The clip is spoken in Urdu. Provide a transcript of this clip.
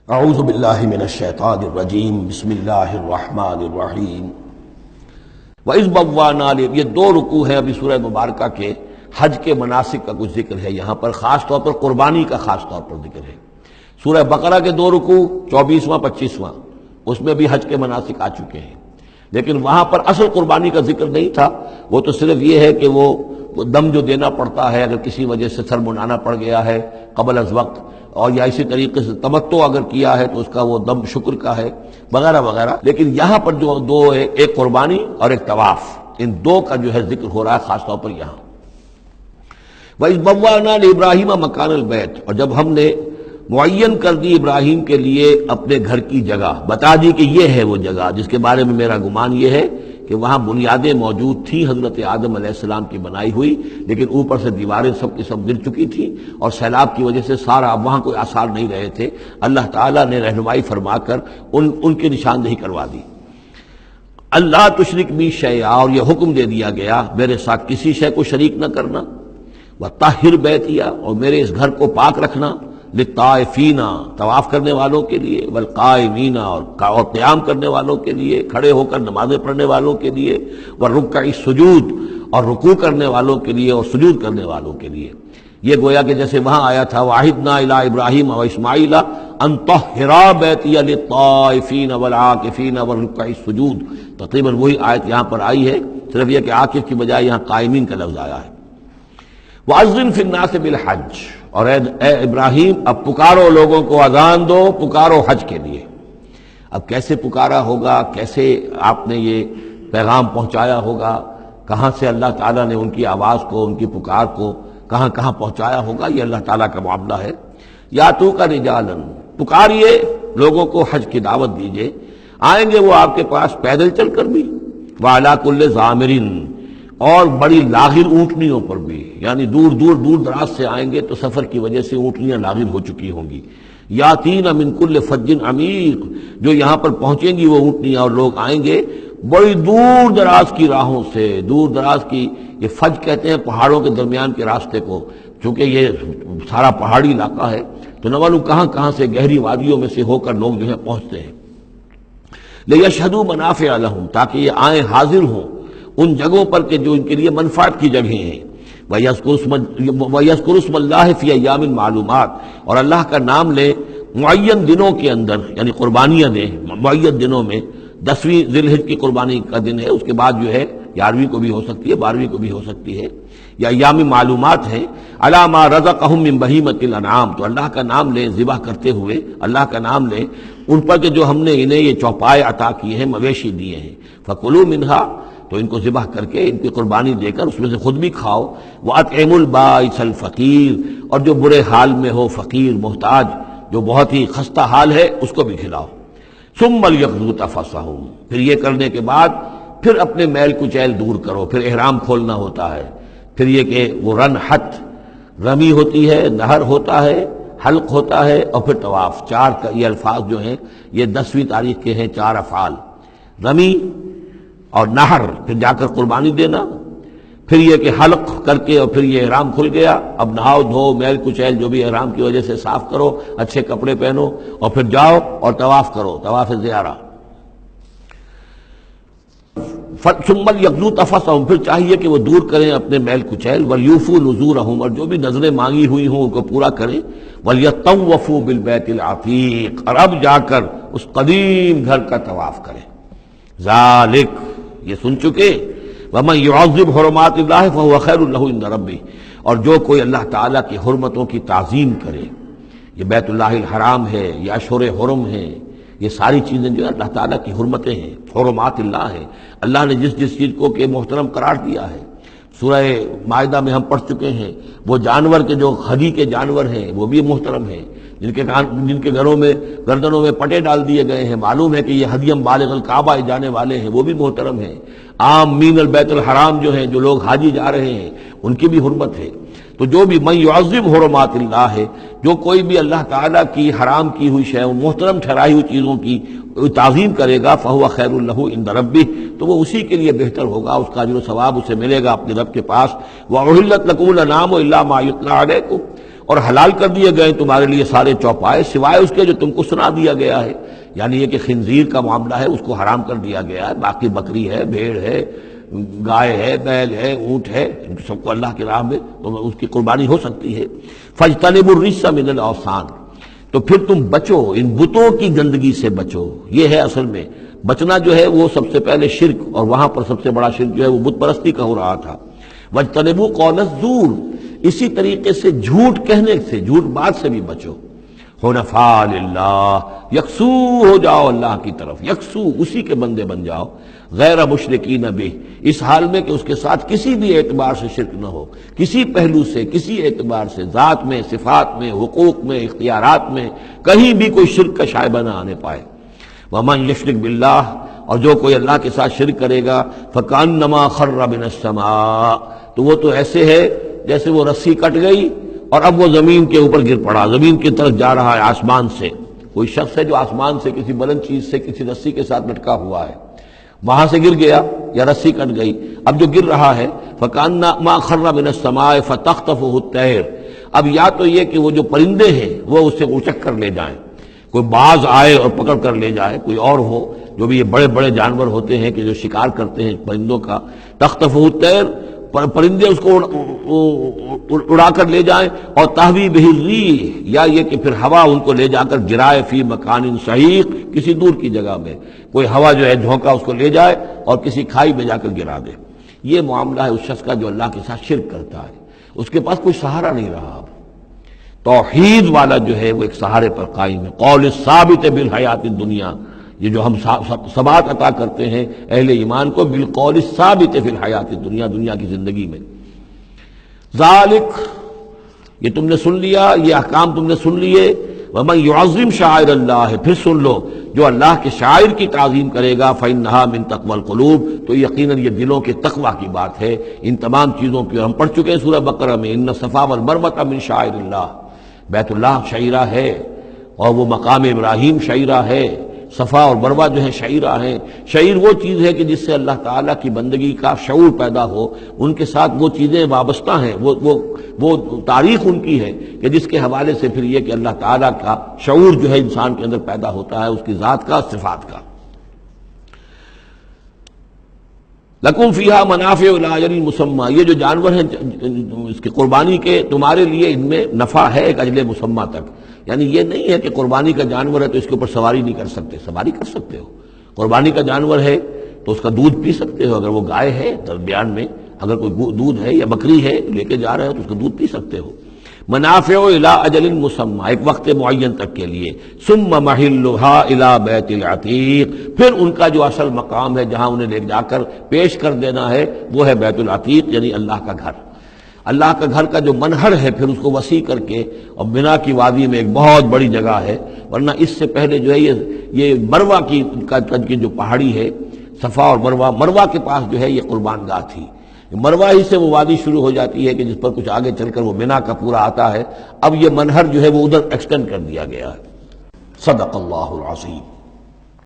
اعوذ باللہ من الشیطان الرجیم بسم اللہ الرحمن الرحیم وَإِذْ بَوَّأْنَا یہ دو رکوع ہیں ابھی سورہ مبارکہ کے حج کے مناسک کا کچھ ذکر ہے یہاں پر، خاص طور پر قربانی کا خاص طور پر ذکر ہے۔ سورہ بقرہ کے دو رکوع 24واں 25واں اس میں بھی حج کے مناسک آ چکے ہیں، لیکن وہاں پر اصل قربانی کا ذکر نہیں تھا، وہ تو صرف یہ ہے کہ وہ دم جو دینا پڑتا ہے اگر کسی وجہ سے سر منانا پڑ گیا ہے قبل از وقت، اور یا اسی طریقے سے تمتع اگر کیا ہے تو اس کا وہ دم شکر کا ہے وغیرہ وغیرہ۔ لیکن یہاں پر جو دو ہے، ایک قربانی اور ایک طواف، ان دو کا جو ہے ذکر ہو رہا ہے خاص طور پر یہاں۔ وَإِذْ بَوَّأْنَا لِإِبْرَاهِيمَ مَكَانَ الْبَيْتِ، اور جب ہم نے معین کر دی ابراہیم کے لیے اپنے گھر کی جگہ، بتا دی کہ یہ ہے وہ جگہ جس کے بارے میں میرا گمان یہ ہے کہ وہاں بنیادیں موجود تھیں حضرت آدم علیہ السلام کی بنائی ہوئی، لیکن اوپر سے دیواریں سب کی سب گر چکی تھیں اور سیلاب کی وجہ سے سارا اب وہاں کوئی آثار نہیں رہے تھے۔ اللہ تعالیٰ نے رہنمائی فرما کر ان کی نشاندہی کروا دی۔ اللہ تشرک بی شیئا، اور یہ حکم دے دیا گیا میرے ساتھ کسی شے کو شریک نہ کرنا، وطہر بیتیا، اور میرے اس گھر کو پاک رکھنا، للطائفین، طواف کرنے والوں کے لیے، والقائمین، اور قیام کرنے والوں کے لیے، کھڑے ہو کر نمازیں پڑھنے والوں کے لیے، والرکع السجود، اور رکوع کرنے والوں کے لیے اور سجود کرنے والوں کے لیے۔ یہ گویا کہ جیسے وہاں آیا تھا وَعَهِدْنَا إِلَىٰ إِبْرَاهِيمَ وَإِسْمَاعِيلَ أَن طَهِّرَا بَيْتِيَ لِلطَّائِفِينَ وَالْعَاكِفِينَ وَالرُّكَّعِ السُّجُودِ، تقریباً وہی آیت یہاں پر آئی ہے، صرف یہ کہ عاکف کی بجائے یہاں قائمین کا لفظ آیا ہے۔ وَأَذِّن فِي النَّاسِ بِالْحَجِّ، اور اے ابراہیم اب پکارو لوگوں کو، اذان دو، پکارو حج کے لیے۔ اب کیسے پکارا ہوگا، کیسے آپ نے یہ پیغام پہنچایا ہوگا، کہاں سے اللہ تعالیٰ نے ان کی آواز کو، ان کی پکار کو کہاں کہاں پہنچایا ہوگا، یہ اللہ تعالیٰ کا معاملہ ہے۔ یا تو کا رجالن، پکاریے لوگوں کو، حج کی دعوت دیجئے، آئیں گے وہ آپ کے پاس پیدل چل کر بھی، وعلی کل ضامر، اور بڑی لاغر اونٹنیوں پر بھی، یعنی دور دراز سے آئیں گے تو سفر کی وجہ سے اونٹنیاں لاغر ہو چکی ہوں گی۔ یاتین من کل فج عمیق، جو یہاں پر پہنچیں گی وہ اونٹنیاں اور لوگ آئیں گے بڑی دور دراز کی راہوں سے، دور دراز کی، یہ فج کہتے ہیں پہاڑوں کے درمیان کے راستے کو، چونکہ یہ سارا پہاڑی علاقہ ہے تو نہ معلوم کہاں کہاں سے گہری وادیوں میں سے ہو کر لوگ جو ہے پہنچتے ہیں۔ لیشہدوا منافع لہم، تاکہ یہ آئیں حاضر ہوں ان جگہوں پر کہ جو ان کے لیے منفعت کی جگہیں ہیں۔ وَيَذْكُرُ اسْمَ اللَّهِ فِي أَيَّامٍ مَّعْلُومَاتٍ، اور اللہ کا نام لیں معین دنوں کے اندر، یعنی قربانیاں دیں معین دنوں میں۔ 10ویں ذی الحجہ کی قربانی کا دن ہے، اس کے بعد جو ہے 11ویں کو بھی ہو سکتی ہے، 12ویں کو بھی ہو سکتی ہے، یا ایام معلومات ہیں۔ عَلَىٰ مَا رَزَقَهُم مِّن بَهِیمَةِ الْأَنْعَامِ، تو اللہ کا نام لیں ذبح کرتے ہوئے، اللہ کا نام لیں ان پر کہ جو ہم نے انہیں یہ چوپائے عطا کیے ہیں، مویشی دیے ہیں۔ فَكُلُوا مِنْهَا، تو ان کو ذبح کر کے ان کی قربانی دے کر اس میں سے خود بھی کھاؤ۔ وَأَطْعِمُوا الْبَائِسَ الْفَقِيرَ، اور جو برے حال میں ہو، فقیر محتاج جو بہت ہی خستہ حال ہے، اس کو بھی کھلاؤ۔ ثُمَّ لْيَقْضُوا تَفَثَّهُمْ، پھر یہ کرنے کے بعد پھر اپنے میل کچیل دور کرو، پھر احرام کھولنا ہوتا ہے، پھر یہ کہ وہ رنحت، رمی ہوتی ہے، نہر ہوتا ہے، حلق ہوتا ہے، اور پھر طواف۔ چار یہ الفاظ جو ہیں یہ 10ویں تاریخ کے ہیں، 4 افعال، رمی اور نہر، پھر جا کر قربانی دینا، پھر یہ کہ حلق کر کے اور پھر یہ احرام کھل گیا، اب نہاؤ دھو، میل کچیل جو بھی احرام کی وجہ سے صاف کرو، اچھے کپڑے پہنو، اور پھر جاؤ اور طواف کرو، طواف زیارہ۔ ثم لیقضوا تفثهم، پھر چاہیے کہ وہ دور کریں اپنے میل کچیل، ولیوفوا نذورهم، اور جو بھی نذریں مانگی ہوئی ہوں ان کو پورا کریں، ولیطوفوا بالبیت العتیق، اور اب جا کر اس قدیم گھر کا طواف کریں۔ ذالک، یہ سن چکے، وَمَن يُعَظِّمْ حُرُمَاتِ اللَّهِ فَهُوَ خَيْرٌ لَهُ عِندَ رَبِّهِ، اور جو کوئی اللہ تعالیٰ کی حرمتوں کی تعظیم کرے، یہ بیت اللہ الحرام ہے، یہ اشہر حرم ہے، یہ ساری چیزیں جو اللہ تعالیٰ کی حرمتیں ہیں، حرمات اللہ ہے، اللہ نے جس جس چیز کو کہ محترم قرار دیا ہے۔ سورہ مائدہ میں ہم پڑھ چکے ہیں، وہ جانور کے جو ہدی کے جانور ہیں وہ بھی محترم ہیں، جن کے گھروں میں گردنوں میں پٹے ڈال دیے گئے ہیں، معلوم ہے کہ یہ ہدیم بالغ الکعبہ جانے والے ہیں، وہ بھی محترم ہیں۔ عام مین البیت الحرام جو ہیں، جو لوگ حاجی جا رہے ہیں، ان کی بھی حرمت ہے۔ تو جو بھی من یعظم حرمات اللہ ہے، جو کوئی بھی اللہ تعالیٰ کی حرام کی ہوئی شے، محترم ٹھہرائی ہوئی چیزوں کی تعظیم کرے گا، فہو خیر لہ عند ربہ، تو وہ اسی کے لیے بہتر ہوگا، اس کا اجر و ثواب اسے ملے گا اپنے رب کے پاس۔ وَأُحِلَّتْ لَكُمُ الْأَنْعَامُ إِلَّا مَا يُتْلَىٰ عَلَيْكُمْ، اور حلال کر دیے گئے تمہارے لیے سارے چوپائے سوائے اس کے جو تم کو سنا دیا گیا ہے، یعنی یہ کہ خنزیر کا معاملہ ہے اس کو حرام کر دیا گیا ہے، باقی بکری ہے، بھیڑ ہے، گائے ہے، بیل ہے، اونٹ ہے، ان سب کو اللہ کی راہ میں تو اس کی قربانی ہو سکتی ہے۔ فاجتنبوا الرجس من الاوثان، تو پھر تم بچو ان بتوں کی گندگی سے بچو۔ یہ ہے اصل میں بچنا جو ہے وہ سب سے پہلے شرک، اور وہاں پر سب سے بڑا شرک جو ہے وہ بت پرستی کا ہو رہا تھا۔ واجتنبوا قول الزور، اسی طریقے سے جھوٹ کہنے سے، جھوٹ بات سے بھی بچو۔ حنفاء للہ، یکسو ہو جاؤ اللہ کی طرف، یکسو اسی کے بندے بن جاؤ، غیر مشرکین بہ، اس حال میں کہ اس کے ساتھ کسی بھی اعتبار سے شرک نہ ہو، کسی پہلو سے، کسی اعتبار سے، ذات میں، صفات میں، حقوق میں، اختیارات میں، کہیں بھی کوئی شرک کا شائبہ نہ آنے پائے۔ ومن یشرک باللہ، اور جو کوئی اللہ کے ساتھ شرک کرے گا، فکأنما خر من السماء، تو وہ تو ایسے ہے جیسے وہ رسی کٹ گئی اور اب وہ زمین کے اوپر گر پڑا، زمین کی طرف جا رہا ہے آسمان سے۔ کوئی شخص ہے جو آسمان سے کسی بلند چیز سے کسی رسی کے ساتھ لٹکا ہوا ہے، وہاں سے گر گیا یا رسی کٹ گئی، اب جو گر رہا ہے فکأنما خر من السماء فتخطفه الطیر، اب یا تو یہ کہ وہ جو پرندے ہیں وہ اسے اچک کر لے جائیں، کوئی باز آئے اور پکڑ کر لے جائے، کوئی اور ہو، جو بھی یہ بڑے بڑے جانور ہوتے ہیں کہ جو شکار کرتے ہیں پرندوں کا، تخطفه الطیر، پرندے اس کو اڑا کر لے جائیں، اور تہوی بہ الریح، یا یہ کہ پھر ہوا ان کو لے جا کر گرائے فی مکان شہیق، کسی دور کی جگہ میں کوئی ہوا جو ہے جھونکا اس کو لے جائے اور کسی کھائی میں جا کر گرا دے۔ یہ معاملہ ہے اس شخص کا جو اللہ کے ساتھ شرک کرتا ہے، اس کے پاس کوئی سہارا نہیں رہا۔ اب توحید والا جو ہے وہ ایک سہارے پر قائم ہے، قول ثابت بالحیات الدنیا، یہ جو ہم ثبات عطا کرتے ہیں اہل ایمان کو، بالقول ثابت فی الحیات الدنیا، دنیا کی زندگی میں۔ ذالک، یہ تم نے سن لیا، یہ احکام تم نے سن لیے۔ ومن یعظم شعائر اللہ، پھر سن لو جو اللہ کے شاعر کی تعظیم کرے گا، فإنہا من تقوی القلوب، تو یقیناً یہ دلوں کے تقوی کی بات ہے۔ ان تمام چیزوں کی ہم پڑھ چکے ہیں سورہ بقرہ میں، ان الصفا والمروۃ من شعائر اللہ، بیت اللہ شعیرہ ہے اور وہ مقام ابراہیم شعیرہ ہے، صفا اور مروہ جو ہے شعیرہ ہیں۔ شعیر وہ چیز ہے کہ جس سے اللہ تعالیٰ کی بندگی کا شعور پیدا ہو، ان کے ساتھ وہ چیزیں وابستہ ہیں، وہ تاریخ ان کی ہے کہ جس کے حوالے سے پھر یہ کہ اللہ تعالیٰ کا شعور جو ہے انسان کے اندر پیدا ہوتا ہے، اس کی ذات کا، صفات کا۔ لکم فیہا منافع الی اجل مسمى، یہ جو جانور ہیں اس کی قربانی کے، تمہارے لیے ان میں نفع ہے ایک اجل مسمى تک، یعنی یہ نہیں ہے کہ قربانی کا جانور ہے تو اس کے اوپر سواری نہیں کر سکتے، سواری کر سکتے ہو۔ قربانی کا جانور ہے تو اس کا دودھ پی سکتے ہو، اگر وہ گائے ہے درمیان میں اگر کوئی دودھ ہے یا بکری ہے لے کے جا رہے ہو تو اس کا دودھ پی سکتے ہو۔ منافع الی اجل مسمى، ایک وقت معین تک کے لیے۔ ثم محلها الی بیت العتیق، پھر ان کا جو اصل مقام ہے جہاں انہیں لے جا کر پیش کر دینا ہے وہ ہے بیت العتیق، یعنی اللہ کا گھر۔ اللہ کا گھر کا جو منہر ہے پھر اس کو وسیع کر کے، اور بنا کی وادی میں ایک بہت بڑی جگہ ہے، ورنہ اس سے پہلے جو ہے یہ مروہ کی جو پہاڑی ہے، صفا اور مروہ کے پاس جو ہے یہ قربان گاہ تھی۔ مروہ ہی سے وہ وادی شروع ہو جاتی ہے کہ جس پر کچھ آگے چل کر وہ بنا کا پورا آتا ہے، اب یہ منہر جو ہے وہ ادھر ایکسٹینڈ کر دیا گیا ہے۔ صدق اللہ العظیم۔